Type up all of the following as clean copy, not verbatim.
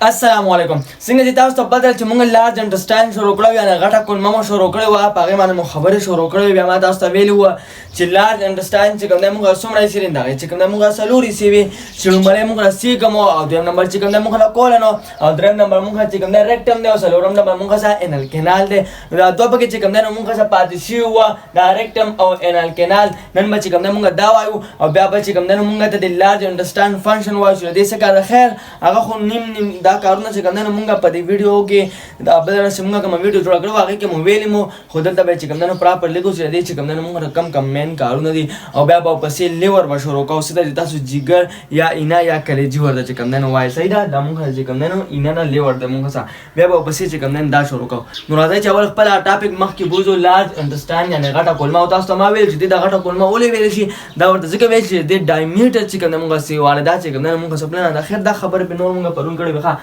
السلام علیکم. څنګه چې تاسو ته پته چې موږ لارج انډرسټاند شروع کړو یا غټه کلمه مو شروع کړې وه په هغې باندې مو خبرې شروع کړې بیا ما تاسو ته ویلي وه چې لارج انډرسټاند چې کوم دی موږ څومره حصې دي د هغې چې کوم دی موږ څلور حصې وي چې لومړی موږ سیکم او دویم نمبر چې کوم دی موږ کولن او دریم نمبر موږ چې کوم دی ریکټم دی او څلورم نمبر موږ انل کینال دی. دا دوه پکې چې کوم دی نو موږ پاتې شوي وه دا ریکټم او انل کینال. نن به چې کوم دی موږ دا وایو او بیا به چې کوم دی نو موږ ته د لارج انډرسټاند فنکشن وایو چې د دې څه کار خیر هغه خو نیم دا کارونه چې کوم دی موږ په دې ویډیو کې دا بل راسه موږ کوم ویډیو جوړ کړو هغه کې مو ویلې مو خو دلته به چې کوم نه پراپر لیکو چې دې چې کوم نه موږ کم مین کارونه دي او بیا په پسې لیور به شروع کوو چې تاسو جګر یا اینا یا کلیجی ورته چې کوم نه وای صحیح دا موږ چې کوم نه اینا نه لیور د موږ سره بیا په پسې چې کوم نه دا شروع کوو. نو راځي چې اول خپل ټاپک مخکې بوزو لارج انډرسټاند یعنی غټه کلمه او تاسو ته ما ویل چې دا غټه کلمه ولې ویل شي دا ورته ځکه ویل چې د ډایمیټر چې کوم نه موږ سي والدا چې کوم نه موږ سپلن دا خیر دا خبره به نور موږ پرون کړې وخا.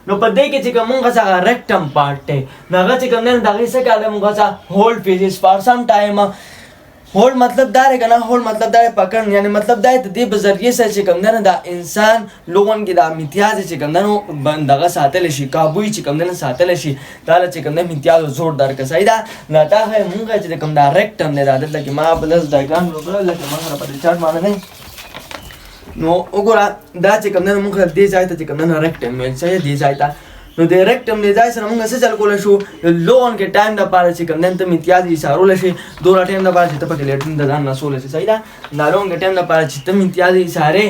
نو په دې کې چې کوم موږ څنګه ریکټم پارت دی نو هغه چې کوم نه دغه څه کار دی موږ څنګه هولډ فیزز فار سم ټایم. هولډ مطلب دا دی کنه هولډ مطلب دا پکړ یعنی مطلب دا د دې په ذریعه سره چې کوم نه دا انسان لوګون کې دا امتیاز چې کوم نه بندغه ساتل شي قابوی چې کوم نه ساتل شي دا چې کوم نه امتیاز زور درک صحیح دا نه دا موږ چې کوم دا ریکټم نه دا دلته ما بلس ډایګرام وګورل لکه ما سره په چارت باندې نه نو وګوره دا چې کوم نه موږ دې ځای ته چې کوم نه ریکټم ویل چې دې ځای ته نو د ریکټم دې ځای سره موږ څه چل کولی شو لوګون کې ټایم د پاره چې کوم نه ته امتیاز اشارول شي دوره ټایم د پاره چې ته پکې لیټن د ځان نسول شي صحیح دا دا لوګون کې ټایم د پاره چې ته امتیاز اشاره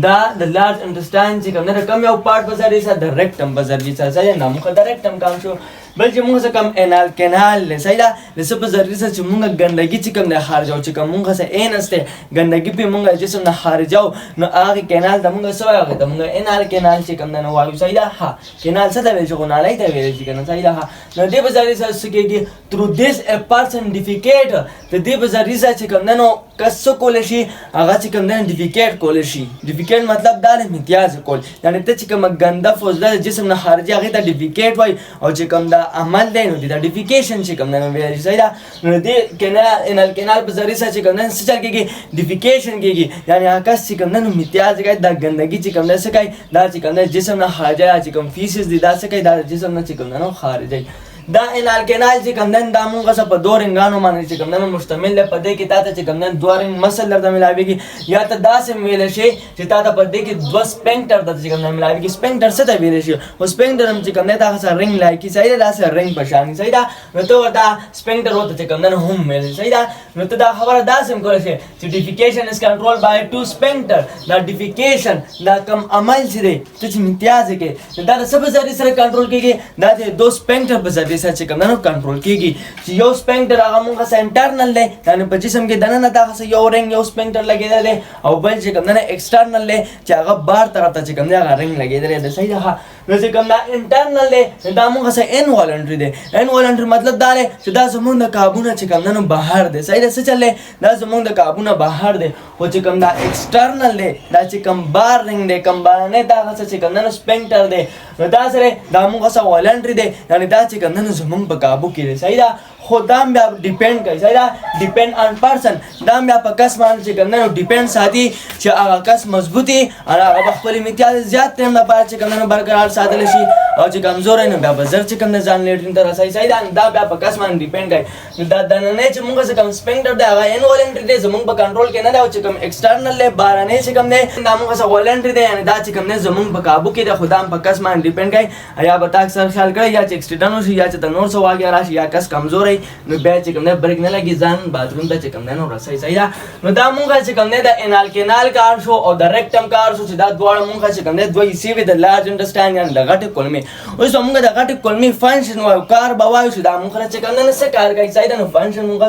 دا د لارج انډرسټاند چې کوم نه کم یو پارت په ځای سره د ریکټم په ځای سره صحیح نه موږ د ریکټم کام شو بل چې موږ کم انال کینال صحیح دا لسه په ذریعہ سره چې موږ ګندګي چې کوم نه خارجاو چې کوم موږ سره اینسته ګندګي په موږ جسم نه خارجاو نو هغه کینال د موږ سره هغه د موږ انال کینال چې کوم نه وایو صحیح دا ها کینال څه د ویل چې غونالای ته ویل چې کنه صحیح دا ها نو دې په ذریعہ سره څه کېږي through this a person defecate د دې په ذریعہ سره چې کوم نه کس کول شي هغه چې کوم نه ډیفیکیټ کول شي. ډیفیکیټ مطلب دا د امتیاز کول یعنی ته چې کوم ګنده فوزله جسم نه خارجي هغه ته ډیفیکیټ وای او چې کوم دا عمل دی نو دا ډیفیکیشن چې کوم نه ویل صحیح دا نو دې کنه انل کینال په ذریعہ سره چې کوم نه څه چل کېږي ډیفیکیشن کېږي یعنی هغه چې کوم نه امتیاز کوي دا ګندګي چې کوم نه څه کوي دا چې کوم نه جسم نه خارجي چې کوم فیسز دي دا څه کوي دا جسم نه چې کوم نه خارجي. دا انال کینال چې کوم نن دا مونږه څه په دوه رنګانو باندې چې کوم نن مشتمل دی په دې کې تاسو چې کوم نن دوه رنګ مسل درته ملاويږي یا ته داسې ویل شي چې تاسو په دې کې دوه سپینکټر د چې کوم نن ملاويږي. سپینکټر څه ته ویل شي او سپینکټر هم چې کوم نه تاسو رنګ لایکی صحیح دا سره رنګ بشانی صحیح دا نو ته ورته سپینکټر وته چې کوم نن هم ویل صحیح دا نو ته دا خبره داسې هم کولای شي چې ډیفیکیشن از کنټرول بای ټو سپینکټر دا ډیفیکیشن دا کم عمل چې دی ته چې امتیاز کې دا د سبا ذریعہ سره کنټرول کیږي دا د دو سپینکټر په ذریعہ سره چې کوم نه کنټرول کیږي چې یو سپینکټر هغه موږ سنټرنل دی یعنی په جسم کې دننه دا یو رنګ یو سپینکټر لګیدل دی او بل چې کوم نه ایکسټرنل دی چې هغه بار طرف ته چې کوم نه هغه رنګ لګیدل دی صحیح ده. نو چې کوم نه انټرنل دی دا موږ سره انوالنټری دی. انوالنټری مطلب دا دی چې دا زموږ د قابونه چې کوم نه بهر دی صحیح ده څه چلې دا زموږ د قابونه بهر دی او چې کوم دا ایکسټرنل دی دا چې کوم بار رنګ دی کوم بار نه دا چې کوم نه سپینکټر دی نو دا سره دا موږ سره والنټری دی یعنی دا چې کوم نه زموږ په قابو کې دی صحیح ده. خو دا بیا ډیپند کوي صحیح ده ډیپند آن پرسن دا بیا په کس باندې چې کوم نه ډیپند ساتي چې هغه کس مضبوطي هغه خپل امتیاز زیات ټیم لپاره چې کوم نه برقرار ساتل شي او چې کمزور نه بیا بزر چې کوم نه ځان لیټین تر رسای صحیح ده دا بیا په کس باندې ډیپند کوي. دا د نه چې موږ څه کوم سپینکټر دا هغه انوالنټری دی زموږ په کنټرول کې نه دی او چې کوم ایکسټرنل له بارانه چې کوم نه دا موږ څه والنټری دی یعنی دا چې کوم نه زموږ په قابو کې د خدام په کس باندې ډیپند کوي یا به تاسو اکثر خیال کړئ یا چې ایکسټرنل شي یا چې د نور څه واګیا راشي یا کس کمزور نو بیا چې کوم نه بریک نه لګي ځان باتروم ته چې کوم نه رسای صحیح ده. نو دا مونږ چې کوم نه د انال کینال کار شو او د ریکټم کار شو چې دا دواړه مونږ چې کوم نه دوی سی وی د لارج انډرسټاند یعنی د غټ کلمې اوس مونږ د غټ کلمې فنکشن وایو کار به وایو چې دا مونږ چې کوم نه څه کار کوي صحیح ده نو فنکشن مونږ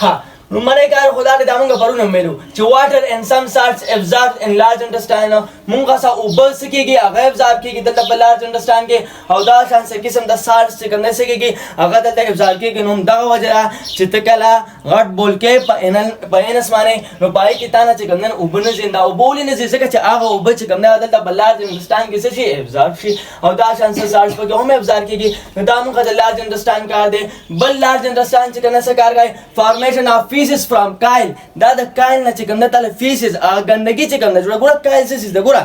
ها نو مړی کار خدا دې دا مونږ پرونه ویلو چې واټر ان سم سالټس ابزاربډ ان لارج انډرسټاند مونږ څه اوبه سکیږي هغه ابزارب کیږي د لارج انډرسټاند کې او دا شان څه قسم د سالټس چې کوم نه سکیږي هغه د ابزارب کیږي نو دا وجه چې تکلا غټ بول کې په انس باندې نو پای کې تا نه چې کوم نه اوبنه زنده او بولې نه ځکه چې هغه اوبه چې کوم نه د لارج انډرسټاند کې څه شي ابزارب شي او دا شان څه سالټس په هم ابزارب کیږي نو دا مونږ د لارج انډرسټاند کار دی. بل لارج انډرسټاند چې کوم څه کار کوي فارمیشن اف feces from kyle دا د کایل نه چې کوم نه تعالی feces غندګي چې کوم نه جوړه ګوره کایل څه څه ده ګوره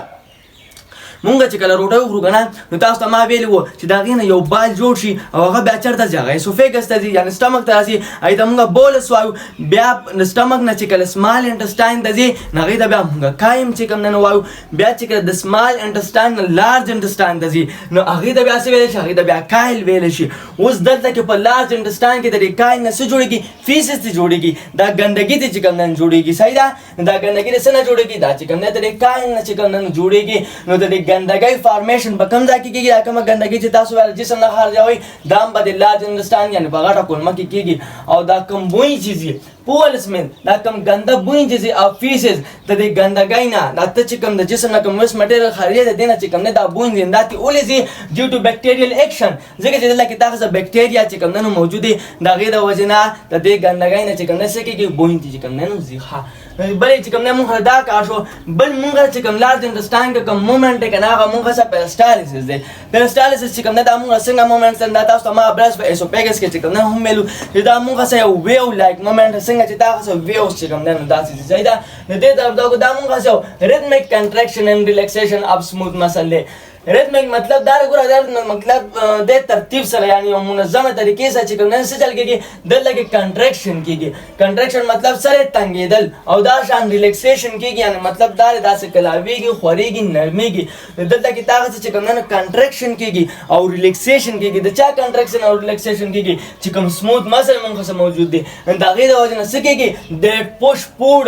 مونږ چې کله روټه وخورو کنه نو تاسو ته ما ویلی وو چې د هغې نه یو بال جوړ شي او هغه بیا چېرته ځي هغه اسوفیګس ته ځي یعنې سټمک ته راځي هغې ته مونږ بولس وایو بیا د سټمک نه چې کله سمال انټسټاین ته ځي نو هغې ته بیا مونږ کایم چې کوم دی نو وایو بیا چې کله د سمال انټسټاین نه لارج انټسټاین ته ځي نو هغې ته بیا څه ویلی شي هغې ته بیا کایل ویلی شي اوس دلته کې په لارج انټسټاین کې د دې کایل نه څه جوړېږي فیسس ته جوړېږي دا ګندګي ته چې کوم دی جوړېږي صحیح ده دا ګندګي د څه نه جوړېږي دا چې کوم دی د دې کایل نه چې کوم دی جوړېږي نو د دې ګندګۍ فارمیشن په کوم ځای کې کېږي دا کومه ګندګي چې تاسو ویل جسم نه خارجوئ دا هم به د لارج انټسټاین یعنې په غټه کولمه کې کېږي او دا کوم بوی چیز وي پولسمن دا کوم ګنده بوی چې او فیسز د دې ګندګۍ نه دا ته چې کوم د جسم نه کوم ویسټ مټیریل خارجي د دې نه چې کوم نه دا بوی زنده تي ولې زی ډیو ټو بکټیریل اکشن ځکه چې دلته کې تاسو بکټیریا چې کوم نه موجود دي دا غي د وجنه د دې ګندګۍ نه چې کوم نه سکه کې بوی چې کوم نه زی ها بل چې کوم نه مونږ دا کار شو بل مونږ چې کوم لارج انډرستانډ کوم مومنت کنه هغه مونږ سره پیرسټالیسس دی پیرسټالیسس چې کوم نه دا مونږ څنګه مومنت څنګه تاسو ته ما برس په اسوپیګس کې چې کوم نه هم ملو دا مونږ سره یو ویو لایک مومنت څنګه چې تاسو ویو چې کوم نه داسې ځای دا دې دا مونږ سره ریتمیک کنټراکشن اند ریلیکسیشن اف سموث مسل دی ریتمیک مطلب دا ګوره دا مطلب د ترتیب سره یعنی یو منظمه طریقې سره چې کوم نه څه چل کېږي دلته کې کنټراکشن کېږي کنټراکشن مطلب سره تنګېدل او دا شان ریلیکسیشن کېږي یعنی مطلب دا داسې کلاویږي خورېږي نرمېږي دلته کې تاسو چې کوم نه کنټراکشن کېږي او ریلیکسیشن کېږي د چا کنټراکشن او ریلیکسیشن کېږي چې کوم سموث مسل موږ سره موجود دي دا غي د وجه نه څه کېږي د پوش پوډ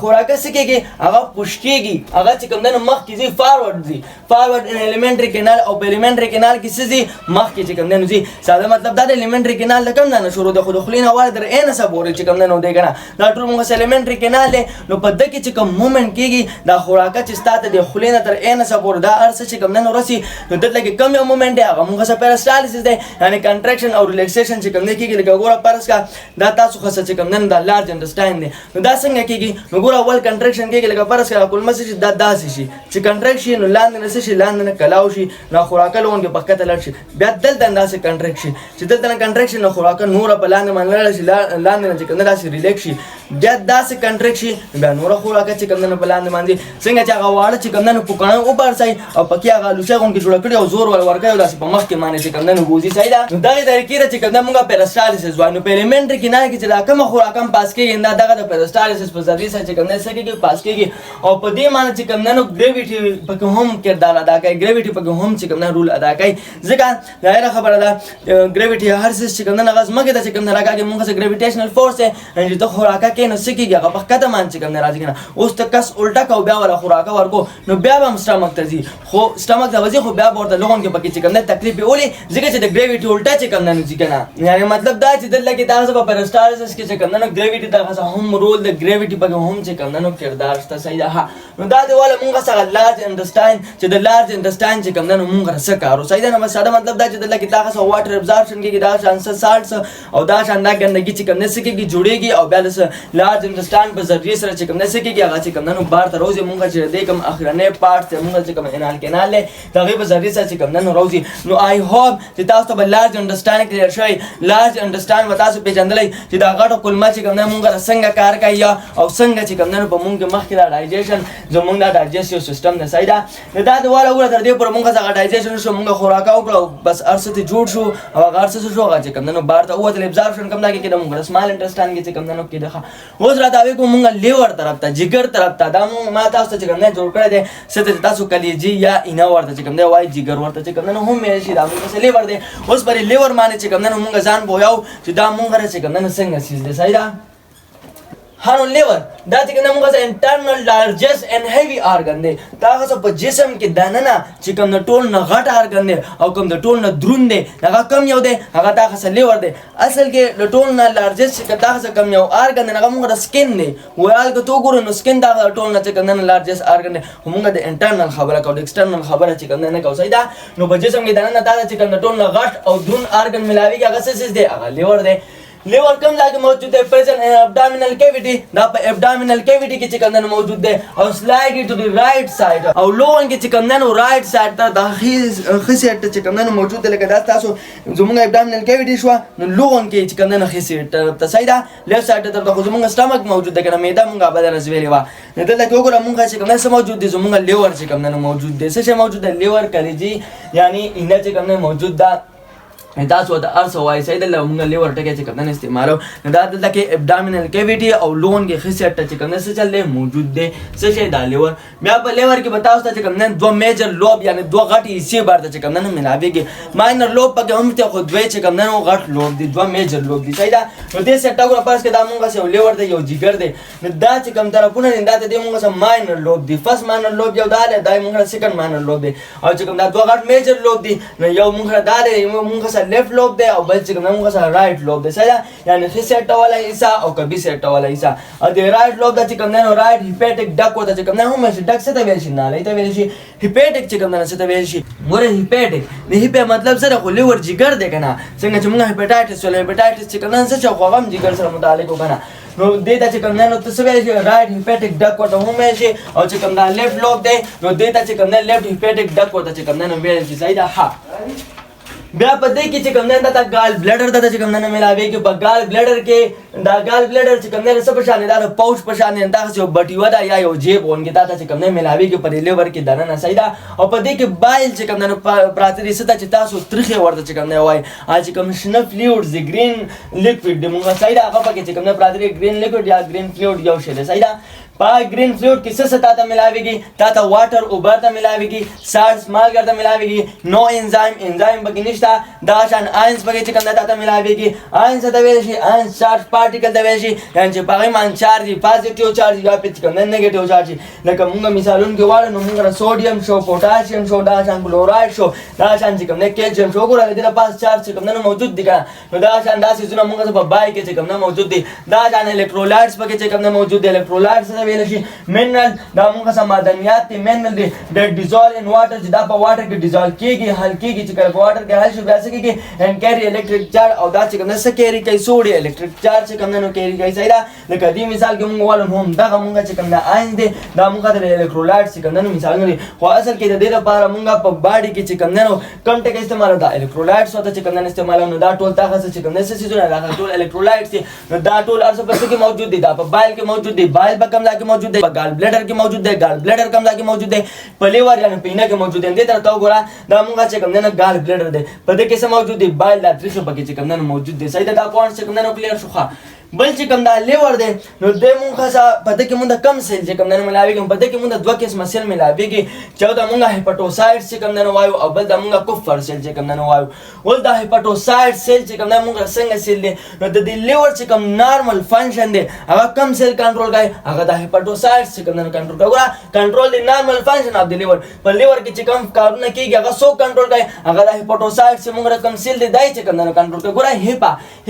خوراک څه کېږي هغه پوش کېږي هغه چې کوم نه مخ کې ځي فارورډ ځي فارورډ alimentary canal और alimentary canal किसी से मख के चिकन देनु जी सादा मतलब दा एलिमेंट्री कैनाल लकम ना शुरू दे खुद खुलीना वाला दर एन सब बोरे चिकन देनु देगा ना दा टूर मुंगा एलिमेंट्री कैनाल ले नो पद्द की चिकन मूवमेंट कीगी दा खुराका चिस्तात दे खुलीना दर एन सब बोर दा अर्स चिकन देनु रसी नो दत लगे कम मूवमेंट है मुंगा से पेरिस्टालिसिस दे यानी कंट्रैक्शन और रिलैक्सेशन चिकन दे कीगी लगा गोरा परस का दा तासु खस चिकन देनु दा लार्ज अंडरस्टैंड दे नो दा संग कीगी नो गोरा वल कंट्रैक्शन कीगी लगा परस का कुल मसे दा दासी ची कंट्रैक्शन लांद ने से लांद ने کلاوشي نو خوراک لونګه پکته لړشي بیا دلته انداسه کنټریکشن چې دلته کنټریکشن نو خوراک نور په لاندې منل شي لاندې نه چې کنه داسې ریلیکس شي بیا داسې کنټریکشن بیا نور خوراک چې کنه په لاندې باندې څنګه چې هغه واړه چې کنه په کڼه او بارسای او پکې هغه لوشغون کې جوړ کړی او زور ور ورکړی داسې په مخ کې باندې چې کنه بوزي سایدا نو دغه طریقې چې کنه موږ پیرسټالیسس وایو په الیمنټری کې نه کې چې دا کوم خوراکم پاس کېږي دا دغه د پیرسټالیسس په ذریعہ چې کنه سکه پاس کېږي او په دې معنی چې کنه نو ګریویټي په کوم کردار ادا کوي ګریویټي په هم چې کوم نه رول ادا کوي ځکه ظاهره خبره ده ګریویټي هر څه چې کوم نه غاز مګه د چې کوم نه راګي موږ سره ګریویټیشنل فورس ہے چې ته خوراکه کې نو سکیږي هغه په کته مان چې کوم نه راځي کنه اوس ته کس الټا کو بیا ولا خوراکه ورکو نو بیا به سټمک ته ځي خو سټمک ته وځي خو بیا ورته لغون کې پکې چې کوم نه تکلیف ویولې ځکه چې د ګریویټي الټا چې کوم نه ځي کنه یعنی مطلب دا چې دلته کې تاسو په پیرسټالیسس کې چې کوم نه ګریویټي تاسو هم رول د ګریویټي په هم چې کوم نه کردار شته صحیح ده نو دا دی ولا موږ سره لارج انډرستاند چې د لارج انډرستاند چې کوم نه موږ سره کارو صحیح ده نو ساده مطلب دا چې دلته کې تاسو واټر ابزورپشن کې دا شان سالټس او دا شان دا ګندګي چې کوم نه سکیږي جوړيږي او بیا د لارج انډرستاند په ذریعہ سره چې کوم نه سکیږي هغه چې کوم نه بار ته روزي موږ چې دې کوم اخرنه پارت ته موږ چې کوم انال کینال له دغه په ذریعہ سره چې کوم نه روزي نو آی هوپ چې تاسو ته لارج انډرستاند کلیئر شوی لارج انډرستاند وتا تاسو پیژندلای چې دا غټه کلمه چې کوم نه موږ څنګه کار کوي او څنګه چې کوم نه په موږ مخکې دا ډایجیشن زموږ دا ډایجسټیو سیستم نه صحیح ده دا د والا وره تر دې پر موږ څنګه ډایجیشن شو موږ خوراک وکړو بس ارسته جوړ شو او هغه ارسته شو هغه چې کوم نه بار ته وته ابزورپشن کوم دا کې موږ سمال انټرستاند کې کوم نه کې ده اوس راته وي کوم موږ لیور طرف ته جګر طرف ته دا ما تاسو چې کوم نه جوړ کړی دی ست تاسو کلیجی یا اینا ورته چې کوم نه وای جګر ورته چې کوم نه هم مې شي دا موږ څه لیور دی اوس پر لیور باندې چې کوم نه موږ ځان بویاو چې دا موږ را چې کوم نه څنګه سیز دی صحیح ده هانو لیور دا چې کوم موږ انټرنل لارجست اینڈ هیوی ارګن دی تاسو په جسم کې دننه چې کوم نه ټول نه غټ ارګن دی او کوم د ټول نه دروند دی هغه کم یو دی هغه تاسو لیور دی اصل کې د ټول نه لارجست چې تاسو کم یو ارګن هغه موږ د سکین دی ورال کو تو ګورو نو سکین دا ټول نه چې کوم نه لارجست ارګن دی موږ د انټرنل خبره کوو د ایکسټرنل خبره چې کوم نه کوو صحیح ده نو په جسم کې دننه تاسو چې کوم ټول نه غټ او دروند ارګن ملاوي هغه څه دی هغه لیور دی لیور کم ځای کې موجود دی present in abdominal cavity دا په abdominal cavity کې چې کوم نه موجود دی او slightly to the right side او لون کې چې کوم نه right side ته د خسیټ چې کوم نه موجود دی لکه دا تاسو زموږ abdominal cavity شو نو لون کې چې کوم نه خسیټ ته سایدا left side ته د زموږ stomach موجود دی کنه معده مونږه بدل رسولې وا نو دلته وګوره مونږه چې کوم نه موجود دی زموږ لیور چې کوم نه موجود دی څه موجود دی لیور کلیجی یعنی انده چې کوم نه موجود ده تاسو ته ارسه وای سید الله موږ لیور ټکی چې کوم نه استعمالو دا دلته کې ابډامینل کیویټي او لون کې خسیټ چې کوم نه څه چلې موجود دی څه شي دا لیور بیا په لیور کې بتاوس ته چې کوم نه دوه میجر لوب یعنی دوه غټي حصے بارته چې کوم نه ملاويږي ماینر لوب په هم ته خو دوی چې کوم نه غټ لوب دي دوه میجر لوب دي سیدا نو دې سیټ وګړه پاس کې دا موږ سه لیور دی یو جګر دی نو دا چې کوم طرفونه نه دا ته موږ سه ماینر لوب دی فرست ماینر لوب یو دا دی دای موږ سیکنډ ماینر لوب دی او چې کوم دا دوه غټ میجر لوب دي نو یو موږ دا دی موږ سه لیفت لوب دی او بل چې کوم موږ سره رائټ لوب دی سره یعنی خسیټ والا حصہ او کبي سیټ والا حصہ او د رائټ لوب د چې کوم نه رائټ هیپاټیک ډک وته چې کوم نه هم ډک څه ته ویل شي نه لایته ویل شي هیپاټیک چې کوم نه څه ته ویل شي مور هیپاټیک د هیپا مطلب سره خو لیور جګر دی کنه څنګه چې موږ هیپاټایټس ولا هیپاټایټس چې کوم نه څه خو غم جګر سره متعلق وکنه نو دې ته چې کوم نه نو تاسو ویل شي رائټ هیپاټیک ډک وته هم شي او چې کوم دا لیفت لوب دی نو دې ته چې کوم نه لیفت هیپاټیک ډک وته چې کوم نه ویل شي صحیح ده ها بیا په دې کې چې کوم نه دا ګال بلیډر د چې کوم نه ملاوي کې په ګال بلیډر کې دا ګال بلیډر چې کوم نه څه په شان دا پاوچ په شان دا څه بټي ودا یا یو جیب اونګه دا چې کوم نه ملاوي کې په لیور کې دنه نه سیدا او په دې کې بایل چې کوم نه پراتري ست چې تاسو ترخه ورته چې کوم نه وای اج کوم شنه فلویډز گرین لیکوډ د موږ سیدا هغه په کې چې کوم نه پراتري گرین لیکوډ یا گرین فلویډ یو شی دی سیدا پا گرین فلویډ کې څه تا ته ملاويږي تا ته واټر اوبر ته ملاويږي سالټس مالګر ته ملاويږي نو انزایم بګی نشتا دا شان آینز بګی چې کوم تا ته ملاويږي آینز ته ویل شي آینز چارج پارټیکل ته ویل شي یعنی چې باغی مان چارج پازیټیو چارج یا په کوم نیگیټیو چارج لکه موږ مثالون کې وایو نو موږ سوډیم شو پوتاشیم شو دا شان کلورایډ شو دا شان چې کوم نه کیلشیم شو ګورئ دغه پاس چارج چې کوم نه موجود دي نو دا شان دا سيزونه موږ په بای کې چې کوم نه موجود دي دا شان الکترولایټس بګی چې کوم نه موجود دي الکترولایټس ویل شي منرال دا موږ سم معدنیات دي منرال دي د ډیزولو ان واټر چې دا په واټر کې ډیزولو کیږي حل کیږي چې کله واټر کې حل شي بیا څه کیږي ان کیری الکتریک چارج او دا چې کوم څه کیری کوي سوډي الکتریک چارج چې کوم نه کیری کوي صحیح ده لکه دې مثال کې موږ ولهم هم دا موږ چې کوم نه آین دي دا موږ د الکترولایټ چې کوم نه مثال نه خو اصل کې د دې لپاره موږ په باډي کې چې کوم نه کم ټکه استعمال دا الکترولایټس او چې کوم نه استعمال نو دا ټول تاسو چې کوم نه څه سيزونه دا ټول الکترولایټس دي نو دا ټول ارسه په کې موجود دي دا په بایل کې موجود دي بایل په کوم ځای کې موجود دي ګال بلیډر کې موجود دی ګال بلیډر کوم ځای کې موجود دی په لیور یعنی پینه کې موجود دی دې تر تا وګوره دا موږ چې کوم نه ګال بلیډر دی په دې کې څه موجود دی بایل لا تریخه پکې چې کوم نه موجود دی صحیح دا پوینټ چې کوم نه کلیر شو ښه بل چې کوم دا لیور دی نو د مونږه په دې کې مونږ کم سیل چې کوم نه ملاويږي په دې کې مونږ دوه قسم سیل ملاويږي چې دا مونږه هیپاټوسایټ چې کوم نه وایو او بل دا مونږه کوفر سیل چې کوم نه وایو ول دا هیپاټوسایټ سیل چې کوم نه مونږه څنګه سیل دی نو د دې لیور چې کوم نارمل فنکشن دی هغه کم سیل کنټرول کوي هغه د هیپاټوسایټ چې کوم نه کنټرول کوي کنټرول دی نارمل فنکشن اف د لیور په لیور کې چې کوم کارونه کیږي هغه سو کنټرول کوي هغه د هیپاټوسایټ چې مونږه کم سیل دی دای چې کوم نه کنټرول کوي ګوره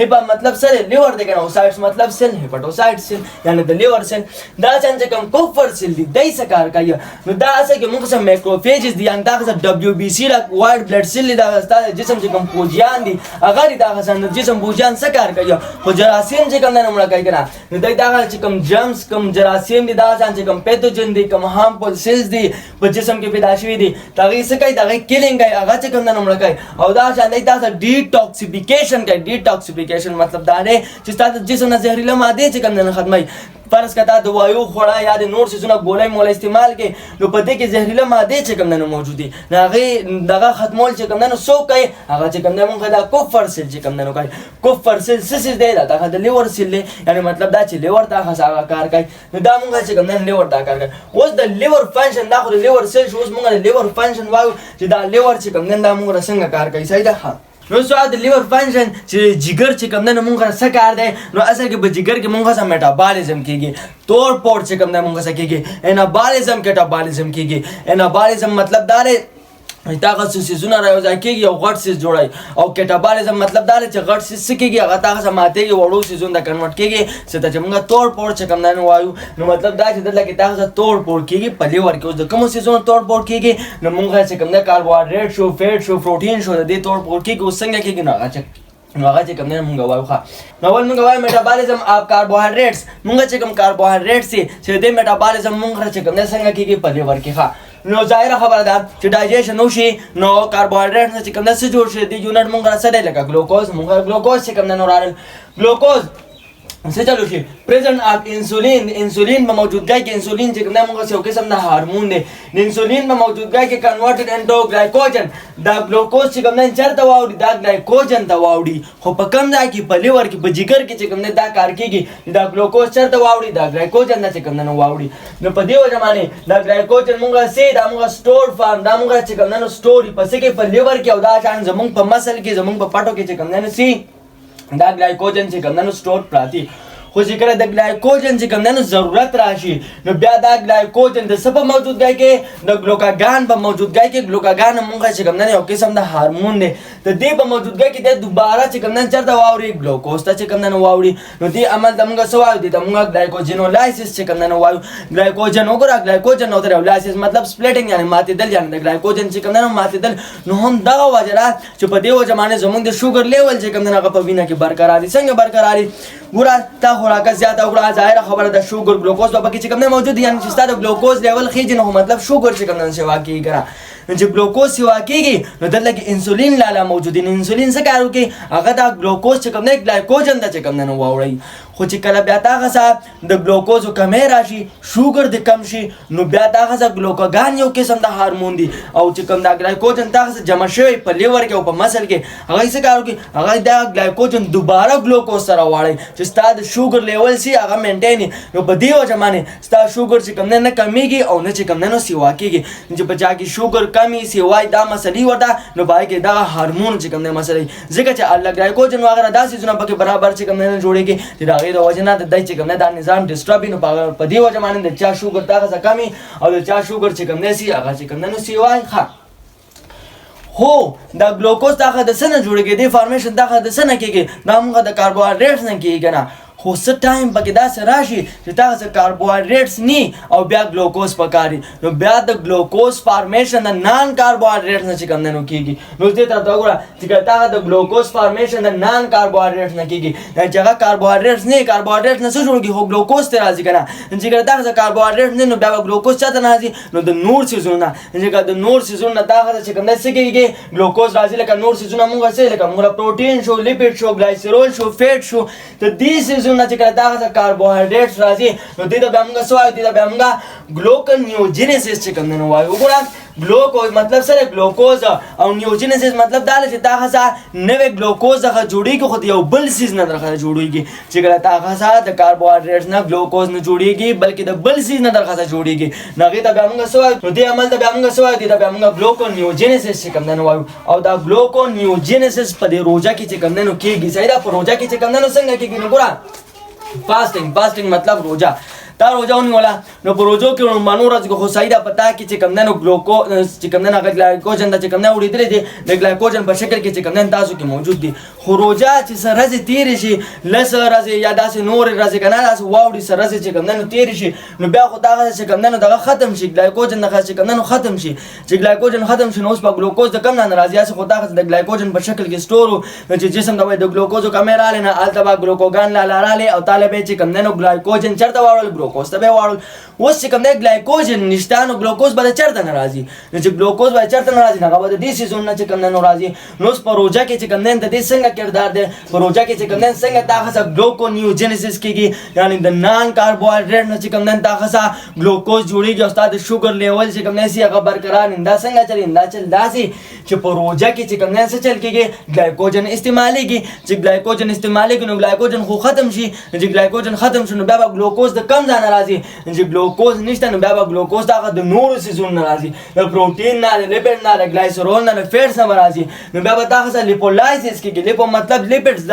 هیپا مطلب سره لیور دی کنه سایټس مطلب سیل هیپاټوسایټ سیل یعنی د لیور سیل دا څنګه کوم کوفر سیل دی دای څه کار کوي نو دا اسه کې موږ سم مایکروفیجز دي ان دا دبليو بي سي را وایټ بلډ سیل دا جسم چې کوم پوجیان دي هغه دا څنګه جسم پوجیان څه کار کوي خو جراثیم چې کوم نه مړه کوي کنه نو دا چې کوم جرمز کوم جراثیم دي دا څنګه کوم پیتوجن دي کوم هارمفul سیلز دي په جسم کې پیدا شوي دي دا څه کوي دا کیلینګ کوي هغه چې کوم نه مړه کوي او دا څنګه دا ډیټاکسیفیکیشن کوي ډیټاکسیفیکیشن مطلب دا دی چې تاسو جسم نه زهرجن ماده چې کوم نه ختمي فرض کړه د وایو خوړه یا د نور څه نه ګولای مولا استعمال کې نو په دې کې زهرجن ماده چې کوم نه موجود دي هغه دغه ختمول چې کوم نه سو کوي هغه چې کوم نه مونږه دا کوفر سیل چې کوم نه کوي کوفر سیل څه دی دا د لیور سیل یعنی مطلب دا چې لیور دا هغه کار کوي نو دا مونږه چې کوم نه لیور دا کار کوي اوس د لیور فنکشن دا خو لیور سیل شو اوس مونږه لیور فنکشن وایو چې دا لیور چې کوم نه دا مونږه څنګه کار کوي صحیح ده نو سواد لیور فنکشن چې جګر چې کوم نه مونږه څه کار دی نو اصل کې په جګر کې مونږه سم میټابالیزم کیږي تور پور چې کوم نه مونږه څه کیږي انابالیزم کیټابالیزم کیږي انابالیزم مطلب دا دی تاغه سيزونه راوځي کېږي او غټ سيز جوړای او کټابالیزم مطلب دا چې غټ سيز کېږي هغه تاغه ماته وړو سيزونه د کنورټ کېږي څه چې موږ تور پور چې کوم نه وایو نو مطلب دا چې دلته کې تاغه تور پور کېږي په لیور کې اوس د کوم سيزونه تور پور کېږي نو موږ چې کوم نه کاربوهایډریټ شو فیټ شو پروتین شو د دې تور پور کېږي اوس څنګه کېږي نه نو هغه چې کوم نه مونږ وایو ښه نو ول مونږ وایو میټابولیزم اف کاربوهایډریټس مونږ چې کوم کاربوهایډریټس چې د میټابولیزم مونږ چې کوم نه څنګه کیږي په لیور کې ښه نو ظاهره خبره ده چې ډایجیشن وشي نو کاربوهایډریټ چې کوم نه څه جوړ شي د یونټ مونږ سره دی لکه ګلوکوز مونږ ګلوکوز چې کوم نه رارل ګلوکوز څه چلو شي پریزنت اف انسولین انسولین په موجودګۍ کې انسولین چې کوم نه مونږ یو قسم د هارمون دی د انسولین په موجودګۍ کې کنورټډ انټو ګلایکوجن دا ګلوکوز چې کوم نه چرته واوړي دا ګلایکوجن ته واوړي خو په کم ځای کې په لیور کې په جګر کې چې کوم نه دا کار کیږي دا ګلوکوز چرته واوړي دا ګلایکوجن نه چې کوم نه واوړي نو په دې وجه باندې دا ګلایکوجن مونږه سي دا مونږه سٹور فارم دا مونږه چې کوم نه سٹوري پس کې په لیور کې او دا شان زمونږ په مسل کې زمونږ په پټو کې چې کوم نه سي دا ګلایکوجن چې کوم نه سٹور پراتی خو چې کله د ګلایکوجن چې کوم نه ضرورت راشي نو بیا دا ګلایکوجن د څه په موجودګۍ کې د ګلوکاګان په موجودګۍ کې ګلوکاګان مونږه چې کوم نه یو قسم د هارمون دی د دې په موجودګۍ کې د دوباره چې کوم نه چرته واوري ګلوکوز ته چې کوم نه واوري نو دې عمل د مونږه څه وایو د مونږه ګلایکوجنولایسیس چې کوم نه وایو ګلایکوجن وګوره ګلایکوجن او ترولایسیس مطلب سپلیټینګ یعنی ماتېدل یعنی د ګلایکوجن چې کوم نه ماتېدل نو هم دغه وجه ده چې په دې وجه باندې زمونږ د شوګر لیول چې کوم نه هغه په وینه کې برقرار دي څنګه برقرار دي ګوره تا خوراک زیاته وکړه ظاهره خبره ده شوګر ګلوکوز په کې چې کوم نه موجود یعنی چې ستاسو ګلوکوز لیول خېږي نو مطلب شوګر چې کوم نه سیوا کیږي چې ګلوکوز سیوا کیږي نو دلته کې انسولین لاله موجود دی انسولین څه کار کوي هغه دا ګلوکوز چې کوم نه ګلایکوجن ته چې کوم نه واوړي خو چې کله بیا تاغه سره د ګلوکوز کمې راشي شوګر د کم شي نو بیا تاغه سره ګلوکاګان یو قسم د هارمون دی او چې کوم دا ګلایکوجن تاغه سره جمع شوی په لیور کې او په مسل کې هغه څه کار کوي هغه دا ګلایکوجن دوباره ګلوکوز سره واړي چې ستاسو شوګر لیول سي هغه مینټین نو په دې وجه باندې ستاسو شوګر چې کوم نه کمیږي او نه چې کوم نه سیوا کیږي چې په چا کې شوګر کمی سیوای دا مسلې ورته نو پای کې دا هارمون چې کوم نه مسلې ځکه چې الله ګلایکوجن وغیرہ داسې ځونه پکې برابر چې کوم نه جوړيږي چې دا غیر وجه نه د دای چې کوم نه دا نظام ډیسټرب نو په دې وجه باندې د چا شوګر دا کمی او د چا شوګر چې کوم نه سي هغه چې کوم نه سیوای ښه هو دا ګلوکوز دغه د سنه جوړیږي د فارمیشن دغه د سنه کېږي دا موږ د کاربوهایډریټس نه کېږي نه خو څه ټایم پکې داسې راشي چې تاسو کاربوهایډریټس نی او بیا ګلوکوز پکاري نو بیا د ګلوکوز فارمیشن د نان کاربوهایډریټس نه چې کوم نه کېږي نو دې ته دا وګوره چې تاسو د ګلوکوز فارمیشن د نان کاربوهایډریټس نه کېږي دا چې هغه کاربوهایډریټس نه کاربوهایډریټس نه څه جوړيږي هو ګلوکوز ته راځي کنه چې تاسو کاربوهایډریټس نه نو بیا ګلوکوز چاته نه راځي نو د نور سيزونه چې د نور سيزونه تاسو چې کوم نه کېږي ګلوکوز راځي لکه نور سيزونه موږ څه لکه موږ پروتین شو لیپید شو ګلایسرول شو فیټ شو ته دې سيزونه چې کله دا کاربوهایډریټس راځي نو دې ته موږ څه وایو دې ته موږ ګلوکونیوجینیسس چې کوم نه وایو وګوره ګلوکوز مطلب سره ګلوکوز او نیوجینیسس مطلب دا چې دا غزا نوې ګلوکوز غا جوړیږي خو یو بل سیز نه درخه جوړیږي چې کله دا غزا د کاربوهایډریټس نه ګلوکوز نه جوړیږي بلکې د بل سیز نه درخه جوړیږي نغې ته موږ څه وایو نو دې عمل ته موږ څه وایو دې ته موږ ګلوکونیوجینیسس چې کوم نه وایو او دا ګلوکونیوجینیسس په دې روزه کې چې کوم نه کېږي صحیح دا په روزه کې چې کوم نه څنګه کېږي نو ګوره فاستینګ مطلب روزه دا روزه ونیوله نو په روزو کې نو مانو راځي خو صحیح ده پتا کې چې کوم نه ګلوکوز چې کوم نه ګلایکوجن د چې کوم نه وړېدل دي د ګلایکوجن په شکل کې چې کوم نه تاسو کې موجود دي خو روزه چې سره تیر شي لسه راځي یا داسې نور راځي کنه داسې واوړي سره چې کوم نه تیر شي نو بیا خو دا چې کوم نه دغه ختم شي ګلایکوجن دغه چې کوم نه ختم شي چې ګلایکوجن ختم شي نو اوس په ګلوکوز د کم نه راځي خو دا د ګلایکوجن په شکل کې سٹورو چې جسم د ګلوکوز کیمرا لنه التبا ګلوکوګان لاله او طالب چې کوم نه ګلایکوجن چرته واړل ګلوکوز ته واړل اوس چې کوم نه ګلایکوجن نشته نو ګلوکوز به چرته ناراضي نو چې ګلوکوز به چرته ناراضي نه غواړي د دې سيزون نه چې کوم نه ناراضي نو په روزه کې چې کوم نه د دې څنګه کردار دی په روزه کې چې کوم نه څنګه تاخصه ګلوکونیوجینیسس کېږي یعنی د نان کاربوهایډریټ نه چې کوم نه تاخصه ګلوکوز جوړیږي او ستاسو شوګر لیول چې کوم نه سي هغه برقرار انده څنګه چلی انده چل داسي چې په روزه کې چې کوم نه څه چل کېږي ګلایکوجن استعمالېږي چې ګلایکوجن استعمالېږي نو ګلایکوجن خو ختم شي چې ګلایکوجن ختم شي نو بیا ګلوکوز د کم ځای راځي چې ګلوکوز نشته نو بیا ګلوکوز دغه د نورو سيزونو نه راځي د پروتین نه د لیپید نه د ګلایسرول نه د فیټس نه راځي نو بیا دغه لیپولایسیس کېږي لیپو مطلب لیپیډز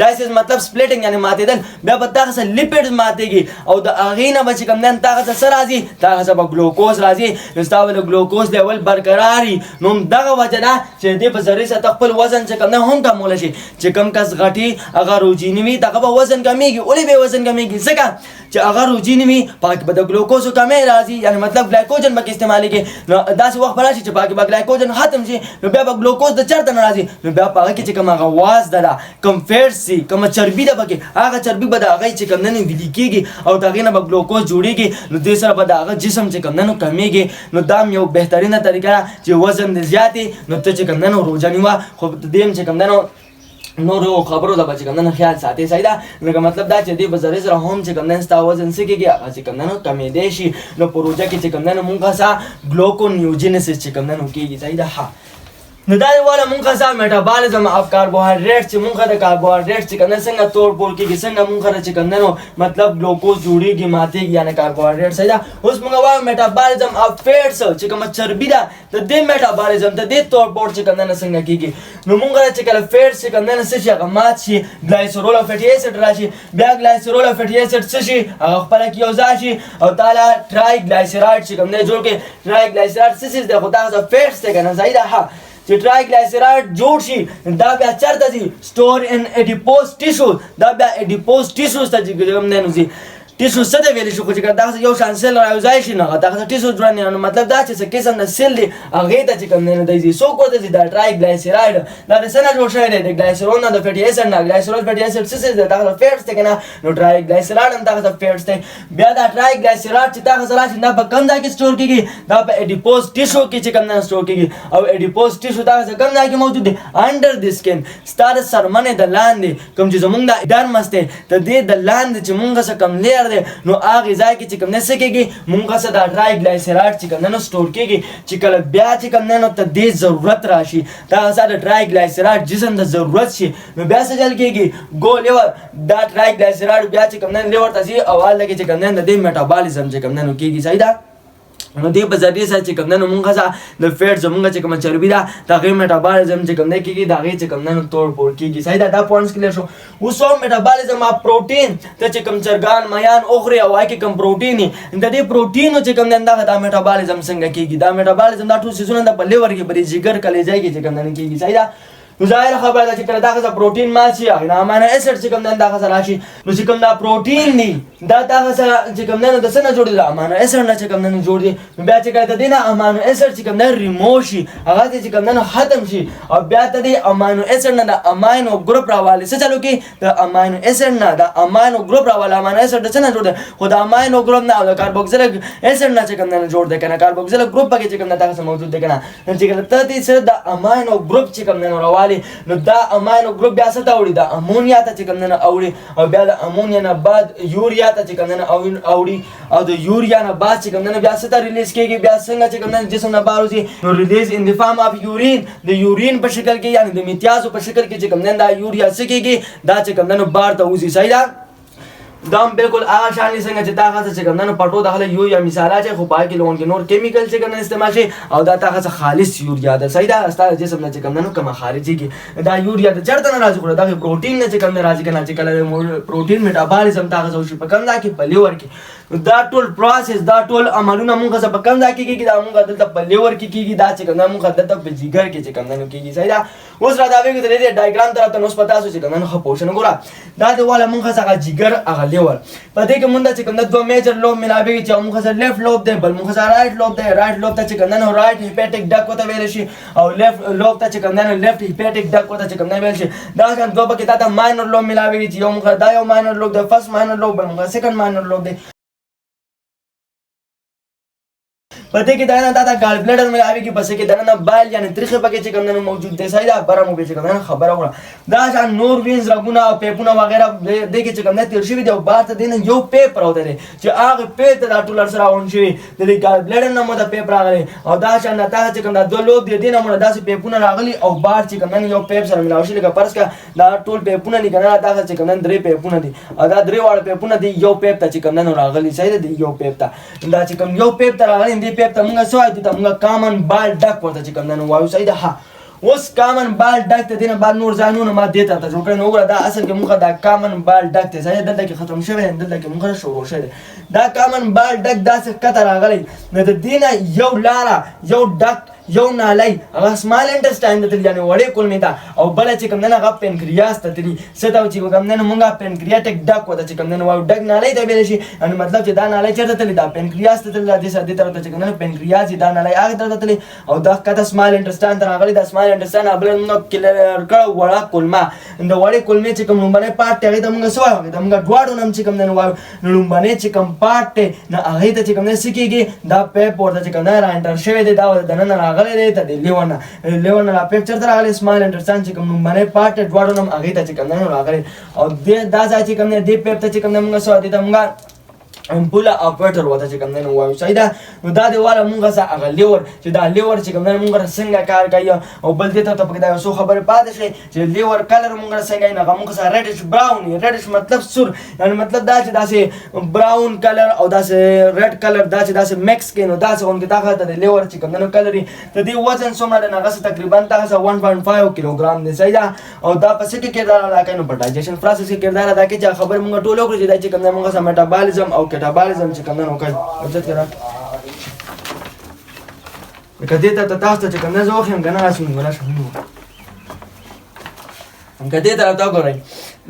لایسیس مطلب سپلیټینګ یعنی ماتېدل بیا دغه لیپیډز ماتېږي او د هغې نه به چې کوم نه دغه څه راځي دغه به ګلوکوز راځي نو ستا به د ګلوکوز لیول برقراري نو دغه وجه ده چې دې په ذرې سره خپل وزن چې کوم نه هم کمولی شي چې کوم کس غټي هغه روجیني وي دغه به وزن کمیږي ولې به وزن کمیږي ځکه چې هغه هغه روجي نه وي پاک به د ګلوکوز کمې راځي یعنی مطلب ګلایکوجن به استعمالېږي نو داسې وخت به راشي چې پاکې به ګلایکوجن ختم شي نو بیا به ګلوکوز د چېرته نه راځي نو بیا په هغه کې چې کوم هغه وازده ده کوم فیټس دي کومه چربي ده پکې هغه چربي به د هغې چې کوم نه ویلي کېږي او د هغې نه به ګلوکوز جوړېږي نو دې سره به د هغه جسم چې کوم نه کمیږي نو دا یو بهترینه طریقه ده چې وزن دې زیات نو ته چې کوم نه روژه نیوه خو دې هم چې کوم نه نورو خبرو ته به چې کوم نه خیال ساتي صحیح ده لکه مطلب دا چې دې په ذریعې سره هم چې کوم نه ستا وزن څه کېږي هغه چې کوم نه کمېدی شي نو په روژه کې چې کوم نه مونږ څه ګلوکونیوجینسس چې کوم نه کېږي صحیح ده ښه نو دا والا مونږ څه میټابالیزم اف کاربوهایډریټ چې مونږ د کاربوهایډریټ چې کوم څنګه توړ پوړ کېږي څنګه مونږ چې کوم نه مطلب ګلوکوز جوړېږي ماتېږي یعنی کاربوهایډریټ صحیح ده اوس مونږ وایو میټابالیزم اف فیټس چې کومه چربي ده د دې میټابالیزم د دې توړ پوړ چې کوم نه څنګه کېږي نو مونږ چې کله فیټس چې کوم نه څه شي هغه مات شي ګلایسرول او فیټي اسید راشي بیا ګلایسرول او فیټي اسید څه شي هغه خپله کې یو ځای شي او تعالی ټرای ګلایسرایډ چې کوم نه جوړ کړي ټرای ګلایسرایډ څه څیز دی خو دا فیټس دی که نه صحیح ده ښه چې ټرایګلایسرایډ جوړ شي دا بیا چېرته ځي سټور ان اډیپوز ټیشو دا بیا اډیپوز ټیشوز ته چې کوم دی نو ځي ټیشو څه دی ویلی شو خو چې دغسې یو شان سیل رایوځای شي نو هغه دغسې ټیشو جوړوي نو مطلب دا چې څه قسم د سیل دی هغې ته چې کوم دی نو دی ځي څوک ورته ځي دا ټرایګلایسرایډ دا د څه نه جوړ شوی دی د ګلایسرول نه د فیټي اسید نه ګلایسرول فیټي اسید څه څیز دی دغه فیټس دی که نه نو ټرایګلایسرایډ هم دغه فیټس دی بیا دا ټرایګلایسرایډ چې دغسې راشي دا په کوم ځای کې سټور کېږي دا په اډیپوز ټیشو کې چې کوم نه سټور کېږي او اډیپوز ټیشو دغسې کوم ځای کې موجود دی انډر د سکن ستا د څرمنې د لاندې کوم چې زمونږ د ډرمس دی د دې د لاندې چې مونږ څه کوم لیر دی نو هغې ځای کې چې کوم نه څه کېږي مونږ څه دا ټرایګلایسرایډ چې کوم نه سټور کېږي چې کله بیا چې کوم نه نو ته دې ضرورت راشي دغه څه د ټرایګلایسرایډ جسم د ضرورت شي نو بیا څه چل کېږي ګو لیور دا ټرایګلایسرایډ بیا چې کوم نه لیور ته ځي او هلته کې چې کوم نه د دې میټابالیزم چې کوم نه نو کېږي صحیح ده نو دې په ذریعې سره چې کوم نه نو مونږ څه د فیټ زمونږ چې کومه چربي ده د هغې میټابالیزم چې کوم نه کېږي د هغې چې کوم نه نو توړ پوړ کېږي صحیح ده دا پوینټس کلیر شو اوس هم میټابالیزم اف پروټین ته چې کوم چرګان میان اخوري او هغې کې کوم پروټین وي د دې پروټینو چې کوم دی دغه دا میټابالیزم څنګه کېږي دا میټابالیزم دا ټول څیزونه د په لیور کې په دې جګر کلیجۍ کې چې کوم نه کېږي صحیح ده نو ظاهره خبره ده چې کله دغه پروټین مات شي هغې نه امانو اسید چې کوم دی دغه راشي نو چې کوم دا پروټین دي دا دغه چې کوم دی نو د څه نه جوړ دي د امانو اسید نه چې کوم دی جوړ دي نو بیا چې کله د دې نه امانو اسید چې کوم دی ریموو شي هغه چې کوم دی ختم شي او بیا ته د امانو اسید نه د اماینو ګروپ راوالي څه چلو کې د اماینو اسید نه د اماینو ګروپ راوالي امانو اسید د څه نه جوړ دی خو د اماینو ګروپ نه او د کاربوکسیلیک اسید نه چې کوم دی جوړ دی که نه کاربوکسیلیک ګروپ پکې چې کوم دی دغسې موجود دی که نه نو چې کله ته دې سره د اماینو ګروپ چې کوم دی راوالي نو دا اماینو ګروپ بیا څه ته اوړي د امونیا ته چې کوم دی اوړي او بیا د امونیا نه بعد یوریا ته چې کوم دی اوړي او د یوریا نه بعد چې کوم دی بیا څه ته ریلیز کېږي بیا څنګه چې کوم دی جسم نه بهر وځي نو ریلیز ان د فارم اف یورین د یورین په شکل کې یعنې د میتیازو په شکل کې چې کوم دی دا یوریا څه کېږي دا چې کوم دی بهر ته وځي صحیح ده دا هم بالکل هغه شان دي څنګه چې دغه څه چې کوم دی پټو دغه یو یا مثال اچوي خو په هغې کې لږ نور کیمیکل چې کوم دی استعمال شي او دا دغه څه خالص یوریا ده صحیح ده ستا د جسم نه چې کوم دی کومه خارجېږي دا یوریا د چېرته نه راځي خو د دغې پروټین نه چې کوم دی راځي که نه چې کله پروټین میټابالیزم دغه څه وشي په کوم ځای کې په لیور کې دا ټول پروسس دا ټول عملونه مونږ څه په کوم ځای کې کېږي دا مونږ دلته په لیور کې کېږي دا چې کوم دی مونږ دلته په جګر کې چې کوم دی کېږي صحیح ده اوس را دا وایي د دې ډایګرام طرف ته نو اوس په تاسو چې کوم دی ښه پوه شئ نو ګوره دا د واله مونږ څه هغه جګر هغه لیور په دې کې مونږ چې کوم دی دوه میجر لوب ملابېږي چې مونږ سره لیفټ لوب دی بل مونږ سره رایټ لوب دی رایټ لوب ته چې کوم دی نو رایټ هیپیټک ډک ورته ویلی شي او لیفټ لوب ته چې کوم دی نو لیفټ هیپیټک ډک ورته چې کوم دی ویل شي دا شان دوه پکې تا ته ماینر لوب ملابېږي چې یو مونږ دا یو ماینر لوب دی فرست ماینر لوب بل مونږ سیکنډ ماینر لوب دی په دې کې دننه دا د ګال بلډر ملابېږي پسې کې دننه بایل یعنې تریخې پکې چې کوم دی موجود دی صحیح ده بره مو چې کوم دی خبره وکړه دا شان نور وینز رګونه او پیپونه وغیره دې کې چې کوم دی تېر شوي دي او بهر ته دې نه یو پیپ راوتی دی چې هغې پیپ ته دا ټول هر څه راغونډ شوي د دې ګال بلډر نه مو د پیپ راغلی او دا شان دا چې کوم دا دوه لوب دی دې نه مو داسې پیپونه راغلي او بهر چې کوم دی یو پیپ سره ملاو شي لکه فرض کړه دا ټول پیپونه دي که نه دغه چې کوم دی درې پیپونه دي او دا درې واړه پیپونه دي یو پیپ ته چې کوم دی راغلي صحیح ده یو پیپ ته دا چې کوم یو پیپ ته راغلي دې پیپ ته مونږ څه وایو ته مونږ کامن بال ډک ورته چې کوم دی نو وایو صحیح ده ښه اوس کامن بال ډک ته دې نه بعد نور ځایونه ما دې ته ورته جوړ کړی نو وګوره دا اصل کې مونږ دا کامن بال ډک دی صحیح دلته کې ختم شوی دی دلته کې مونږ شروع شوی دی دا کامن بال ډک داسې ښکته راغلی نو د دې نه یو لاره یو ډک یو نالی هغه سمال انټسټاین ته تللی یعنې وړې کولمې ته او بله چې کوم دی هغه پینکریاس ته تلي څه ته چې کوم دی مونږ پینکریاټک ډک ورته چې کوم دی وایو ډک نالی ته ویلی شي یعنې مطلب چې دا نالی چېرته تللی دا پینکریاس ته تللی دې طرف ته چې کوم دی پینکریاس دا نالی هغې طرف ته تللی او دا ښکته سمال انټسټاین ته راغلی دا سمال انټسټاین بله مونږ کلیر کړه وړه کولمه د وړې کولمې چې کوم لومبنی پارټ دی هغې ته مونږ څه وایو هغې ته مونږ دواړو نوم چې کوم دی وایو نو لومبنی چې کوم پارټ دی نو هغې ته چې کوم دی څه کېږي دا پیپ ورته چې کوم دی را انټر شوی دی دا دننه راغلی دی ته د لیور نه را پیپ چېرته راغلی سمال انټسټاین چې کوم لومبنی پارټ دی دواړو نوم هغې ته چې کوم دی راغلی او دا ځای چې کوم دی دې پیپ ته چې کوم دی مونږ څه وایو دې ته مونږ امپوله اپریټر ورته چې کوم دی نو وایو صحیح ده نو دا د واله مونږ څه هغه لیور چې دا لیور چې کوم دی مونږ څنګه کار کوي او بل دې ته پکې دا یو څو خبرې پاتې شوې چې لیور کلر مونږ څنګه وي نو هغه مونږ سره ریډش براون وي ریډش مطلب سور یعنې مطلب دا چې داسې براون کلر او داسې ریډ کلر دا چې داسې مکس کوي نو داسې غوندې دغه ته د لیور چې کوم دی نو کلر وي د دې وزن څومره دی نو هغه تقریبا دغه 1.5 کیلوګرام دی صحیح ده او دا په څه کې کردار ادا کوي نو په ډایجېشن پروسس کې کردار ادا کوي چې خبرې مونږ ټول وکړو چې دا چې کوم دی مونږ سره میټابالیزم او کیټابالیزم چې کوم دی نو کوي عزت کړه لکه دې ته تاسو ته چې کوم دی زه وښیم که نه راشم نو راشم که دې ته راته وګورئ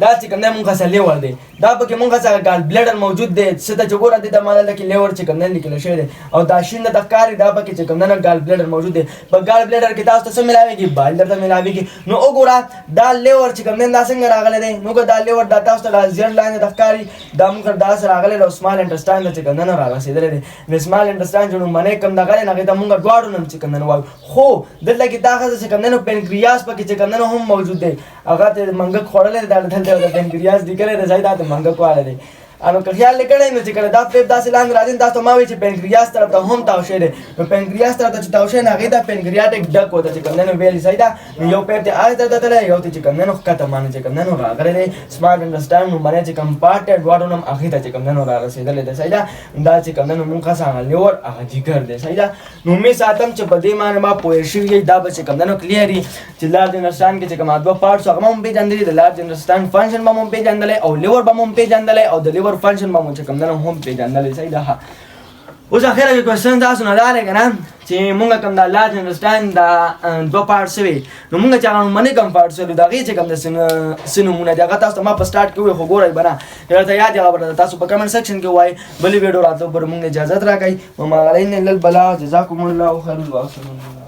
دا چې کوم دی مونږ سره لیور دی دا پکې مونږ سره ګال بلیډر موجود دی څه ته چې ګوره دې ته ما دلته کې لیور چې کوم دی لیکلی شوی دی او دا شین درته ښکاري دا پکې چې کوم دی نه ګال بلیډر موجود دی په ګال بلیډر کې تاسو ته څه میلاویږي بایل درته میلاویږي نو وګوره دا لیور چې کوم دی دا څنګه راغلی دی نو که دا لیور دا تاسو ته دا زیړ لاندې درته ښکاري دا مونږ سره داسې راغلی دی او سمال انټسټاین ته چې کوم دی نه رارسېدلی دی نو سمال انټسټاین چې لومړنی کوم دغه دی نو هغې ته مونږ دواړو نوم چې کوم دی نه وایو خو دلته کې دا ښځه چې کوم دی نو پینکریاس پکې چې کوم دی نو هم موجود دی هغه ته منګک خوړلی دی دا دلته د پینکریاس لیکلی دی ځای دا ته منګک والی دی انو که خیال لیکلی نو چې کله دا پیپ داسې لاندې راځي تاسو ته ما وایي چې پینکریاس طرف ته هم تاو شوی دی نو پینکریاس طرف ته چې تاو شوی نو هغې ته پینکریاټک ډک ورته چې کوم دی نو ویلي صحیح ده نو یو پیپ دی هغې طرف ته تللی یو ته چې کوم دی نو ښکته باندې چې کوم دی نو راغلی دی سمال انټسټاین لومړنی چې کوم پارټ دی دواړو نوم هغې ته چې کوم دی نو رارسېدلی دی صحیح ده دا چې کوم دی نو مونږ خاص هغه لیور هغه جګر دی صحیح ده نو امید ساتم چې په دې باندې ما پوه شوي یئ دا به چې کوم دی نو کلیر وي چې لارج انټسټاین کې چې کوم دوه پارټس هغه به هم پېژندلي د لارج انټسټاین فنکشن به هم پېژندلی او لیور به هم پېژندلی او د لیور فنکشن به هم چې کوم دی نو هم پېژندلی صحیح ده اوس اخره کې کوېسچن تاسو نه دا دی که نه چې مونږ کوم دا لارج انټسټاین دا دوه پارټس وي نو مونږ چې هغه لومړنی کوم پارټس ویلو د هغې چې کوم د څه نومونه دي هغه تاسو ته ما په سټارټ کې ووایي خو ګورئ به نه که درته یاد وي هغه به تاسو په کمنټ سیکشن کې ووایئ بلې ویډیو راتلو پورې مونږ اجازت راکوئ وما علینا الا البلاغ جزاکم الله خیر الواصلون